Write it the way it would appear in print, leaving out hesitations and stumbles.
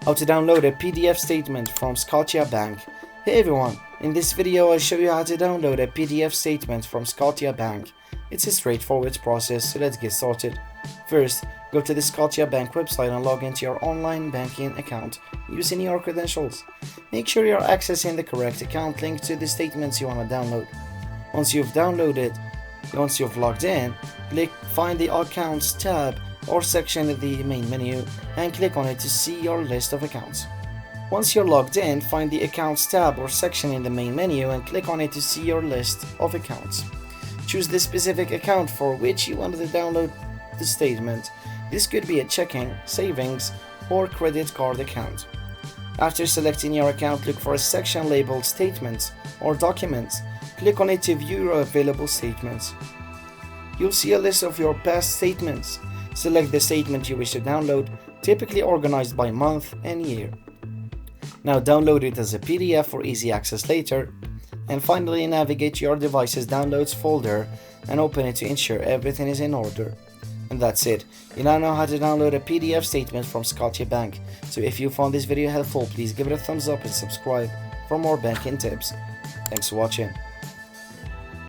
How to download a PDF statement from Scotia Bank. Hey everyone, in this video I'll show you how to download a PDF statement from Scotia Bank. It's a straightforward process, so let's get started. First, go to the Scotia Bank website and log into your online banking account using your credentials. Make sure you're accessing the correct account link to the statements you want to download. Once you've logged in, click Find the Accounts tab or section in the main menu and click on it to see your list of accounts. Once you're logged in, find the Accounts tab or section in the main menu and click on it to see your list of accounts. Choose the specific account for which you want to download the statement. This could be a checking, savings, or credit card account. After selecting your account, look for a section labeled Statements or Documents. Click on it to view your available statements. You'll see a list of your past statements. Select the statement you wish to download, typically organized by month and year. Now download it as a PDF for easy access later. And finally, navigate to your device's Downloads folder and open it to ensure everything is in order. And that's it. You now know how to download a PDF statement from Scotia Bank. So if you found this video helpful, please give it a thumbs up and subscribe for more banking tips. Thanks for watching.